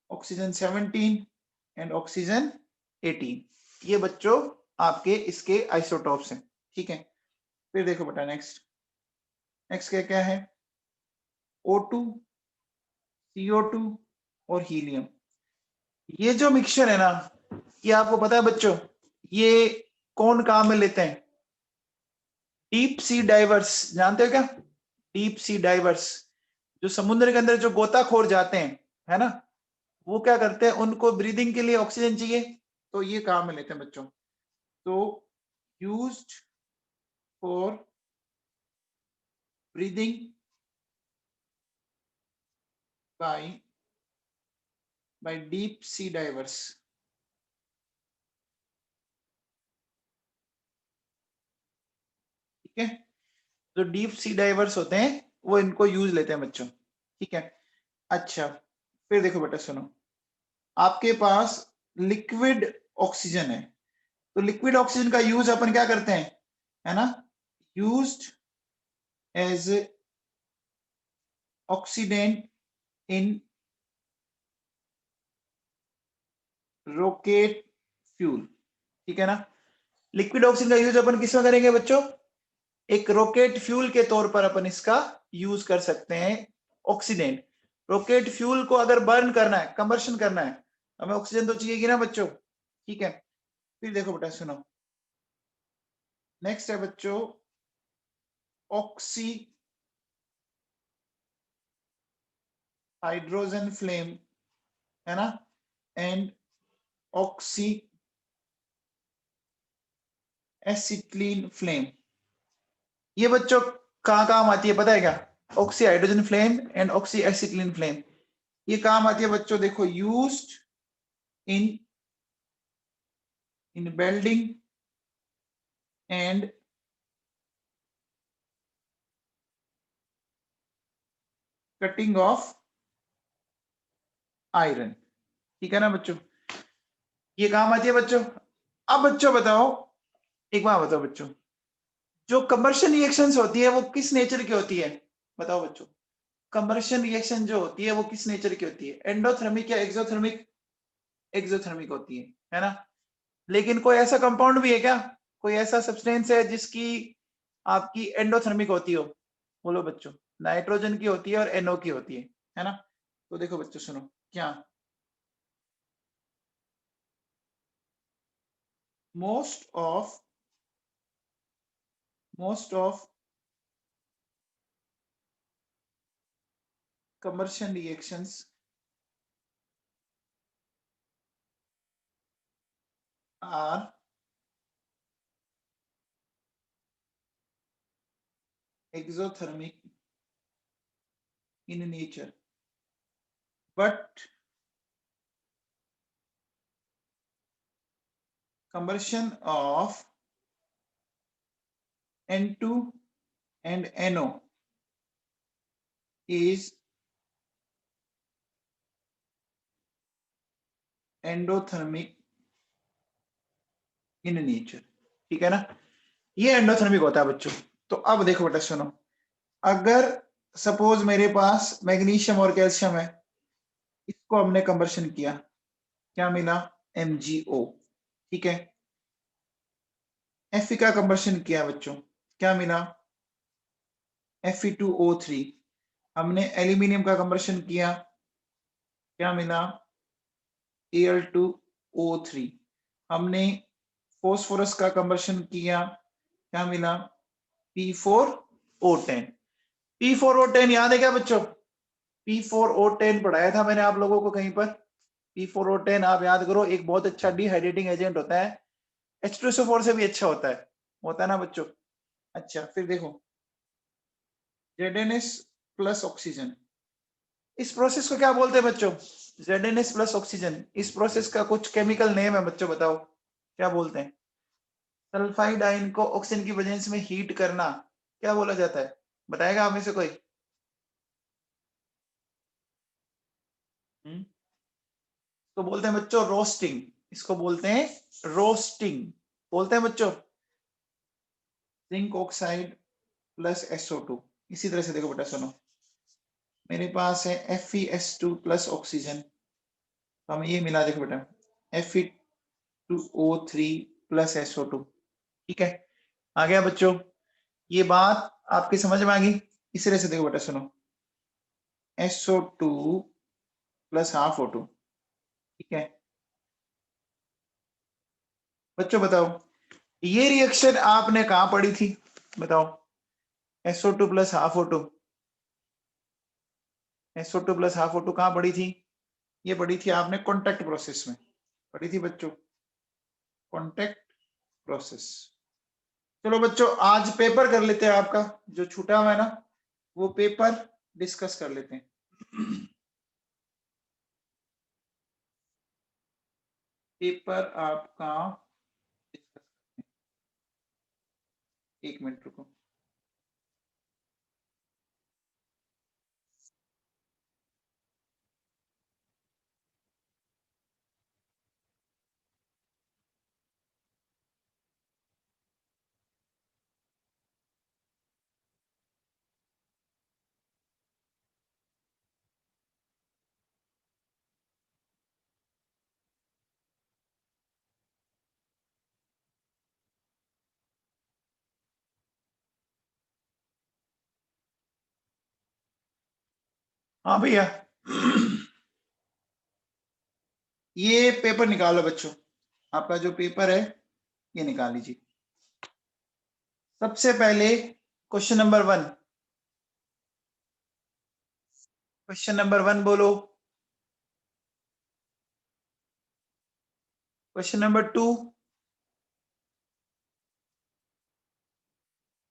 ऑक्सीजन 17 एंड ऑक्सीजन 18। ये बच्चों आपके इसके आइसोटोप्स हैं। ठीक है, फिर देखो बेटा नेक्स्ट, नेक्स्ट क्या क्या है, O2, CO2 और हीलियम। ये जो मिक्सचर है ना, ये आपको पता है बच्चों, ये कौन काम में लेते हैं, डीप सी डाइवर्स, जानते हो क्या, डीप सी डाइवर्स, जो समुद्र के अंदर जो गोताखोर जाते हैं, है ना, वो क्या करते हैं, उनको ब्रीदिंग के लिए ऑक्सीजन चाहिए, तो ये काम में लेते हैं बच्चों। तो used for breathing by deep sea divers. ठीक है, जो डीप सी डाइवर्स होते हैं वो इनको यूज लेते हैं बच्चों। ठीक है, अच्छा, फिर देखो बेटा सुनो, आपके पास लिक्विड ऑक्सीजन है, तो लिक्विड ऑक्सीजन का यूज अपन क्या करते हैं, है ना, यूज्ड एज ऑक्सीडेंट इन रॉकेट फ्यूल। ठीक है ना, लिक्विड ऑक्सीजन का यूज अपन किस में करेंगे बच्चों, एक रॉकेट फ्यूल के तौर पर अपन इसका यूज कर सकते हैं। ऑक्सीडेंट, रॉकेट फ्यूल को अगर बर्न करना है, कंबर्शन करना है, हमें ऑक्सीजन तो चाहिए ना बच्चों। ठीक है, फिर देखो बेटा सुनो, नेक्स्ट है बच्चों ऑक्सी हाइड्रोजन फ्लेम, है ना, एंड ऑक्सी एसिटिलीन फ्लेम। ये बच्चों कहाँ काम आती है पता है क्या, oxy hydrogen flame and oxy acetylene flame, ये काम आती है बच्चों, देखो used in welding and cutting of iron. ठीक है ना बच्चों, ये काम आती है बच्चों। अब बच्चों बताओ, एक बात बताओ बच्चों, जो कंबर्शन रिएक्शंस होती है वो किस नेचर की होती है, बताओ बच्चों, कंबर्शन रिएक्शन जो होती है वो किस नेचर की होती है, एंडोथर्मिक या एक्सोथर्मिक, एक्सोथर्मिक होती है ना। लेकिन कोई ऐसा कंपाउंड भी है क्या, कोई ऐसा सब्सटेंस है जिसकी आपकी एंडोथर्मिक होती हो, बोलो बच्चों, नाइट्रोजन की होती है और NO की होती है ना। तो देखो बच्चों सुनो, क्या most of combustion reactions are exothermic in nature, but combustion of N2 and NO is endothermic in nature। ठीक है ना, ये एंडोथर्मिक होता है बच्चों। तो अब देखो बेटा सुनो, अगर सपोज मेरे पास मैग्नीशियम और कैल्शियम है, इसको हमने कंबर्शन किया, क्या मिला, MgO। ठीक है, Fe का कंबर्शन किया बच्चों, क्या मिला, Fe2O3। हमने एल्यूमिनियम का कंबर्शन किया, क्या मिला, Al2O3। हमने फॉस्फोरस का कंबर्शन किया, क्या मिला, P4O10। P4O10 याद है क्या बच्चों, P4O10 पढ़ाया था मैंने आप लोगों को कहीं पर, P4O10 आप याद करो एक बहुत अच्छा डिहाइड्रेटिंग एजेंट होता है, H2SO4 से भी अच्छा होता है ना बच्चों। अच्छा फिर देखो ZNS प्लस ऑक्सीजन, इस प्रोसेस को क्या बोलते हैं बच्चों? ZNS प्लस ऑक्सीजन, इस प्रोसेस का कुछ केमिकल नेम है बच्चों, बताओ क्या बोलते हैं? सल्फाइड आयन को ऑक्सीजन की वजह में हीट करना क्या बोला जाता है? बताएगा आप में से कोई? तो बोलते हैं बच्चों रोस्टिंग, इसको बोलते हैं रोस्टिंग, बोलते हैं बच्चों जिंक ऑक्साइड प्लस SO2। इसी तरह से देखो बेटा सुनो, मेरे पास है FeS2 प्लस ऑक्सीजन, तो हमें ये मिला, देखो बेटा Fe2O3 प्लस SO2, ठीक है। आ गया बच्चों, ये बात आपकी समझ में आ गई? इस तरह से देखो बेटा सुनो, SO2 प्लस हाफ O2, ठीक है। बच्चों बताओ ये रिएक्शन आपने कहां पढ़ी थी? बताओ SO2 plus half O2, SO2 plus half O2 कहां पढ़ी थी? ये पढ़ी थी आपने कॉन्टैक्ट प्रोसेस में, पढ़ी थी बच्चों, कॉन्टैक्ट प्रोसेस। चलो बच्चों आज पेपर कर लेते हैं, आपका जो छूटा हुआ है ना वो पेपर डिस्कस कर लेते हैं। पेपर आपका, एक मिनट रुको। हाँ भैया, ये पेपर निकालो बच्चों, आपका जो पेपर है ये निकाल लीजिए। सबसे पहले क्वेश्चन नंबर 1, क्वेश्चन नंबर 1 बोलो। Question number 2,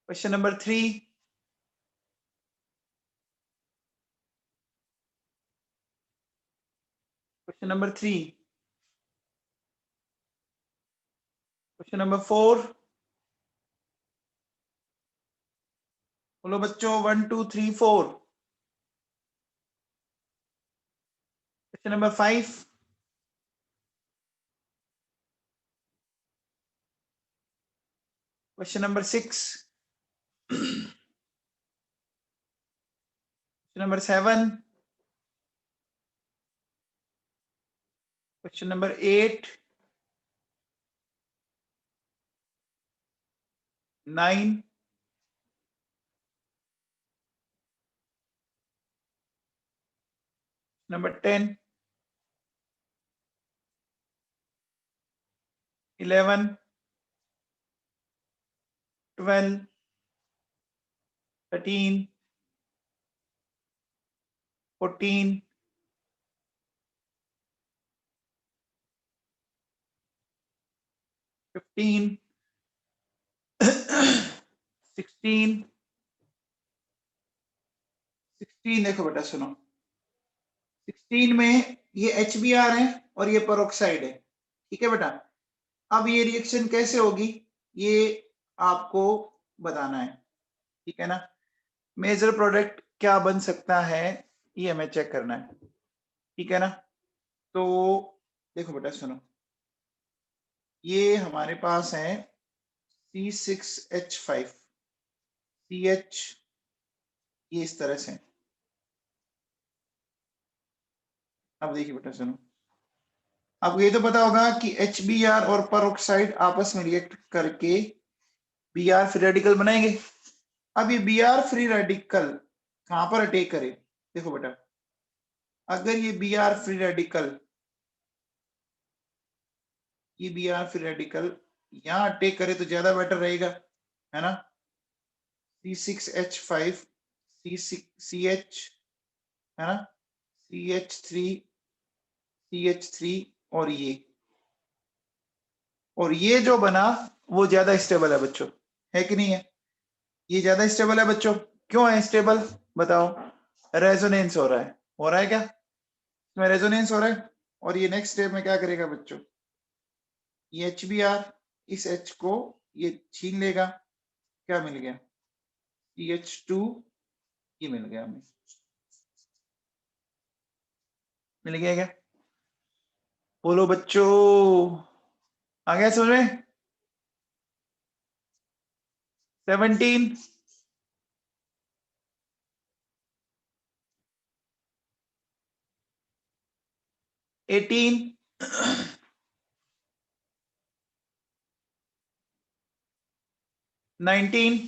question number 3, question number 3, question number 4, बोलो बच्चों 1 2 3 4, question number 5, question number 6, question number 7, question number 8, 9, number 10, 11, 12, 13, 14, 15, 16, 16 देखो बेटा सुनो, 16 में ये HBr है और ये पेरोक्साइड है, ठीक है बेटा। अब ये रिएक्शन कैसे होगी ये आपको बताना है, ठीक है ना। मेजर प्रोडक्ट क्या बन सकता है ये हमें चेक करना है, ठीक है ना। तो देखो बेटा सुनो, ये हमारे पास है C6H5 CH, ये इस तरह से। अब देखिए बेटा सुनो, आपको ये तो पता होगा कि HBr और पेरोक्साइड आपस में रिएक्ट करके Br फ्री रेडिकल बनाएंगे। अब ये Br फ्री रेडिकल कहां पर अटैक करे? देखो बेटा, अगर ये Br फ्री रेडिकल, ये Br फ्री रेडिकल यहाँ अटैक करे तो ज्यादा बेटर रहेगा, है ना। C6H5 C6CH, है ना, CH3 CH3 और ये जो बना वो ज्यादा स्टेबल है बच्चों, है कि नहीं है? ये ज्यादा स्टेबल है बच्चों। क्यों है स्टेबल बताओ? रेजोनेंस हो रहा है क्या? इसमें रेजोनेंस हो रहा है। और ये नेक्स्ट स्टेप में क्या करेगा बच्चों? ये HBr इस H को ये छीन लेगा। क्या मिल गया? CH2 ये मिल गया हमें। मिल गया क्या? बोलो बच्चों, आ गया समझ में? 17 18 19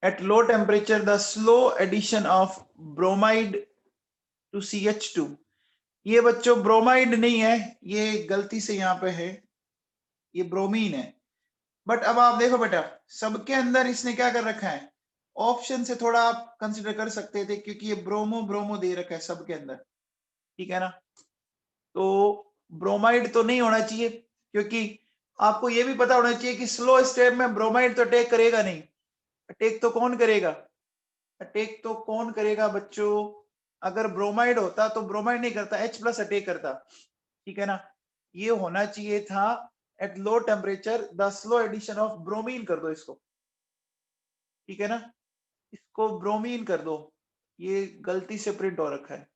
at low temperature the slow addition of bromide to CH2। ये बच्चों ब्रोमाइड नहीं है, ये गलती से यहाँ पे है, ये ब्रोमीन है। बट अब आप देखो बेटा, सबके अंदर इसने क्या कर रखा है? ऑप्शन से थोड़ा आप कंसिडर कर सकते थे, क्योंकि ये ब्रोमो ब्रोमो दे रखा है सबके अंदर, ठीक है ना? तो ब्रोमाइड तो नहीं होना चाहिए, क्योंकि आपको ये भी पता होना चाहिए कि स्लो स्टेप में ब्रोमाइड तो अटैक करेगा नहीं। अटैक तो कौन करेगा? अटैक तो कौन करेगा बच्चों? अगर ब्रोमाइड होता तो ब्रोमाइड नहीं करता, H+ अटैक करता, ठीक है ना? ये होना चाहिए था at low temperature the slow addition of bromine, कर दो इसको, ठीक है ना? इसको ब्रोमीन कर दो, ये गलती से प्रिंट हो रखा है।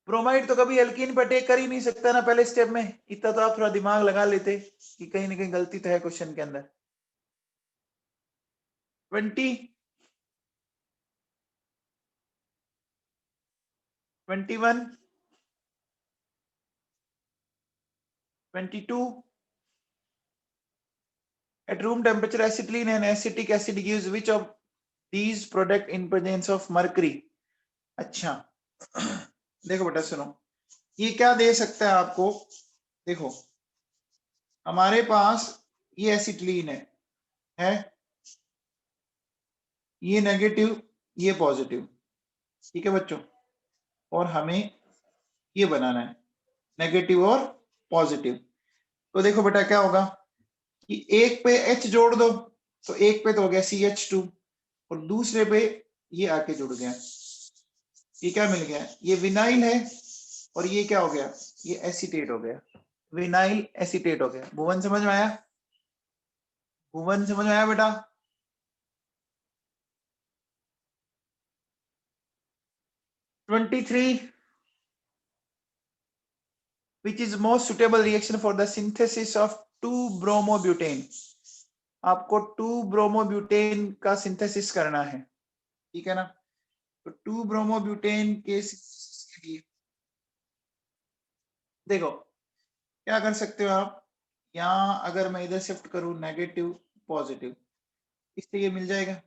ब्रोमाइड तो कभी एल्कीन पर अटैक कर ही नहीं सकता ना पहले स्टेप में। इतना तो आप थोड़ा दिमाग लगा लेते कि कहीं ना कहीं गलती तो है क्वेश्चन के अंदर। 20 21 22 at room temperature acetylene and acetic acid gives which of these product in presence of mercury। अच्छा देखो बेटा सुनो, ये क्या दे सकता है आपको? देखो हमारे पास ये एसिटिलीन है ये नेगेटिव ये पॉजिटिव, ठीक है बच्चों? और हमें ये बनाना है नेगेटिव और पॉजिटिव। तो देखो बेटा क्या होगा कि एक पे H जोड़ दो, तो एक पे तो हो गया CH2 और दूसरे पे ये आके जुड़ गया। ये क्या मिल गया? ये विनाइल है और ये क्या हो गया? ये एसीटेट हो गया, विनाइल एसीटेट हो गया। भुवन समझ में आया? भुवन समझ में आया बेटा? Twenty three which is most suitable reaction for the synthesis of 2-bromobutane। आपको 2-bromobutane का सिंथेसिस करना है, ठीक है ना? तो 2-bromobutane के लिए देखो क्या कर सकते हो आप? यहाँ अगर मैं इधर शिफ्ट करूं नेगेटिव पॉजिटिव, इससे ये मिल जाएगा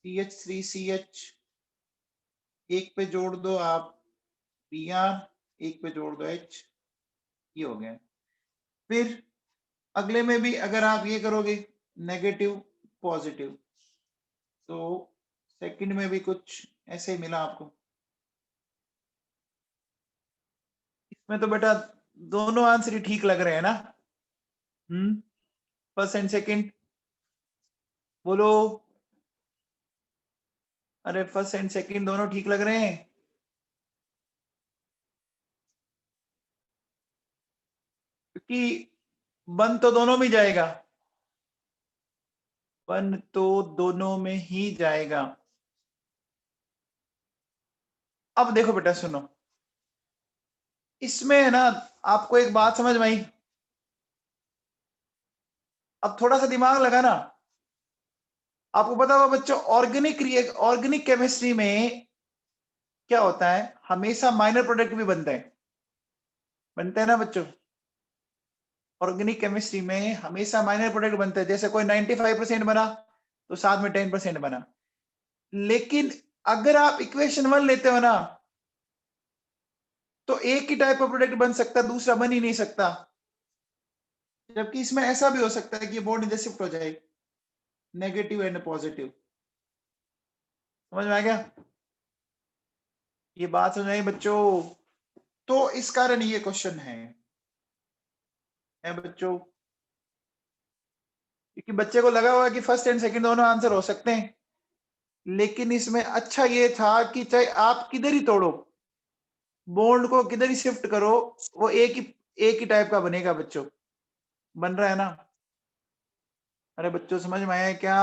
CH3CH, एक पे जोड़ दो आप Br, एक पे जोड़ दो H, ये हो गया। फिर अगले में भी अगर आप ये करोगे नेगेटिव पॉजिटिव, तो सेकंड में भी कुछ ऐसे ही मिला आपको। इसमें तो बेटा दोनों आंसर ही ठीक लग रहे हैं ना? फर्स्ट एंड सेकंड बोलो। अरे फर्स्ट एंड सेकंड दोनों ठीक लग रहे हैं, क्योंकि बन तो दोनों में जाएगा, बन तो दोनों में ही जाएगा। अब देखो बेटा सुनो, इसमें है ना आपको एक बात समझ में आई? अब थोड़ा सा दिमाग लगाना। आपको पता होगा बच्चों ऑर्गेनिक केमिस्ट्री में क्या होता है, हमेशा माइनर प्रोडक्ट भी बनता है ना बच्चों? ऑर्गेनिक केमिस्ट्री में हमेशा माइनर प्रोडक्ट बनते हैं। जैसे कोई 95% बना तो साथ में 10% बना। लेकिन अगर आप इक्वेशन 1 लेते हो ना, तो एक ही टाइप का प्रोडक्ट बन सकता है, दूसरा बन ही नहीं सकता। जबकि इसमें ऐसा भी हो सकता है कि बॉन्ड इधर शिफ्ट हो जाए, नेगेटिव एंड पॉजिटिव। समझ में आ गया? ये बात समझ आई बच्चों? तो इस कारण ये क्वेश्चन है बच्चों, क्योंकि बच्चे को लगा हुआ कि फर्स्ट एंड सेकंड दोनों आंसर हो सकते हैं, लेकिन इसमें अच्छा ये था कि चाहे आप किधर ही तोड़ो, बॉन्ड को किधर ही शिफ्ट करो, वो एक ही टाइप का बनेगा बच्चों। बन रहा है ना? अरे बच्चों समझ में आया क्या?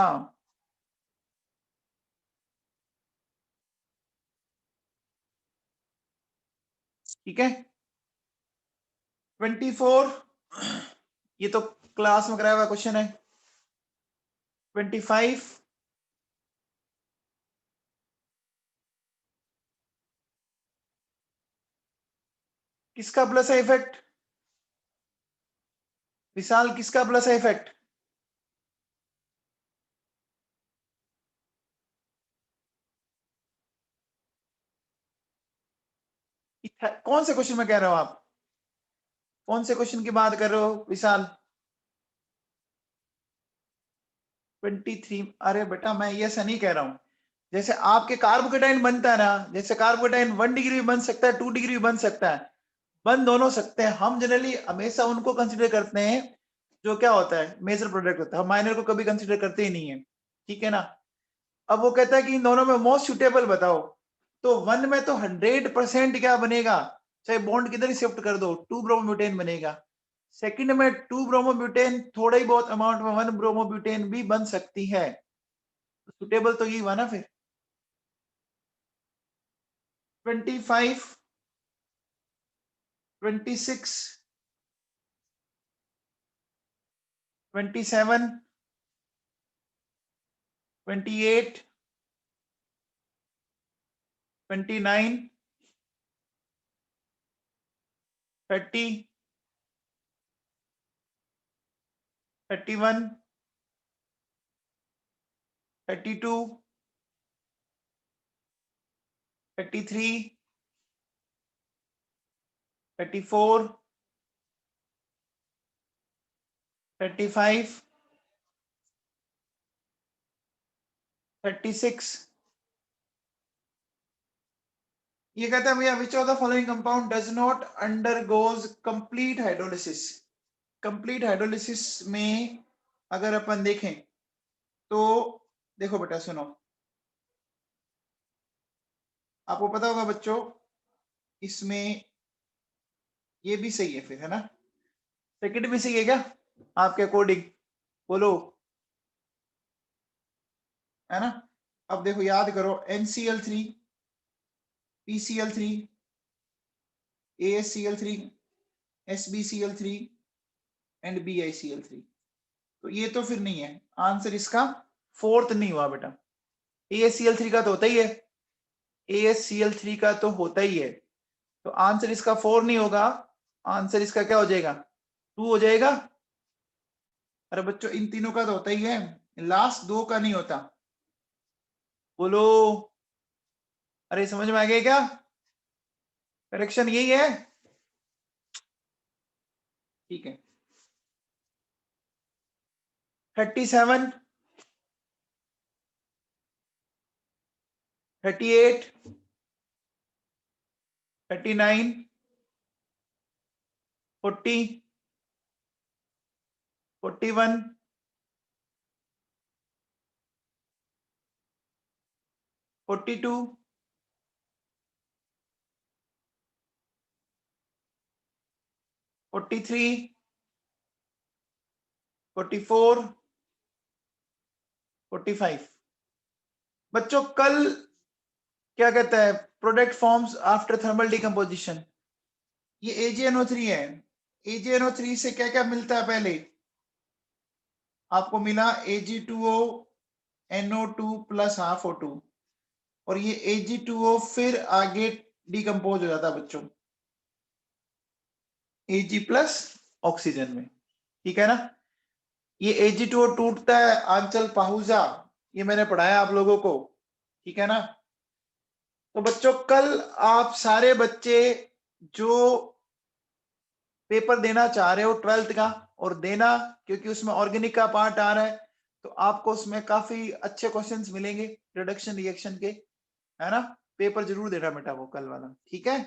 ठीक है। 24 ये तो क्लास में कराया हुआ क्वेश्चन है। 25 किसका प्लस है इफेक्ट? विशाल किसका प्लस है इफेक्ट? कौन से क्वेश्चन में कह रहे हो आप? कौन से क्वेश्चन की बात कर रहे हो विशाल? 23। अरे बेटा मैं ये ऐसा नहीं कह रहा हूं, जैसे आपके कार्बोकेटाइन बनता है ना, जैसे कार्बोकेटाइन 1 डिग्री भी बन सकता है, 2 डिग्री भी बन सकता है, बन दोनों सकते हैं। हम जनरली हमेशा उनको कंसिडर करते हैं जो क्या होता है, मेजर प्रोडक्ट होता है। हम माइनर को कभी कंसिडर करते ही नहीं है, ठीक है ना? अब वो कहता है कि इन दोनों में मोस्ट सुटेबल बताओ, तो 1 में तो 100% क्या बनेगा, चाहे बॉन्ड किधर ही शिफ्ट कर दो, 2 ब्रोमोब्यूटेन बनेगा। सेकंड में 2 ब्रोमोब्यूटेन, थोड़ा ही बहुत अमाउंट में 1 ब्रोमोब्यूटेन भी बन सकती है। सुटेबल तो यही हुआ ना फिर। 25, 26, 27, 28, 29, 30, 31, 32, 33, 34, 35, 36। ये कहता है भैया which of the following compound does not undergoes complete hydrolysis. Complete hydrolysis में अगर अपन देखें तो देखो बेटा सुनो, आपको पता होगा बच्चों, इसमें ये भी सही है फिर, है ना? सेकंड भी सही है क्या आपके अकॉर्डिंग? बोलो, है ना? अब देखो याद करो, NCl3, PCl3, ASCl3, SbCl3 and BiCl3। तो ये तो फिर नहीं है आंसर, इसका फोर्थ नहीं हुआ बेटा। ASCl3 का तो होता ही है, ASCl3 का तो होता ही है, तो आंसर इसका 4 नहीं होगा, आंसर इसका क्या हो जाएगा, 2 हो जाएगा। अरे बच्चों इन तीनों का तो होता ही है, लास्ट 2 का नहीं होता। बोलो, अरे समझ में आ गया क्या? करेक्शन यही है, ठीक है। 37, 38, 39, 40, 41, 42, 43, 44, 45। बच्चों कल क्या कहता है, product forms after thermal decomposition, ये AgNO3 है। AgNO3 से क्या क्या मिलता है? पहले आपको मिला Ag2O NO2 plus half O2, और ये Ag2O फिर आगे डिकम्पोज हो जाता है बच्चों Ag प्लस ऑक्सीजन में, ठीक है ना? ये Ag2O टूटता है आंचल पाहुजा, ये मैंने पढ़ाया आप लोगों को, ठीक है ना? तो बच्चों कल आप सारे बच्चे जो पेपर देना चाह रहे हो 12th का, और देना, क्योंकि उसमें ऑर्गेनिक का पार्ट आ रहा है, तो आपको उसमें काफी अच्छे क्वेश्चंस मिलेंगे रिडक्शन रिएक्शन के, है ना। पेपर जरूर देना बेटा वो कल वाला, ठीक है।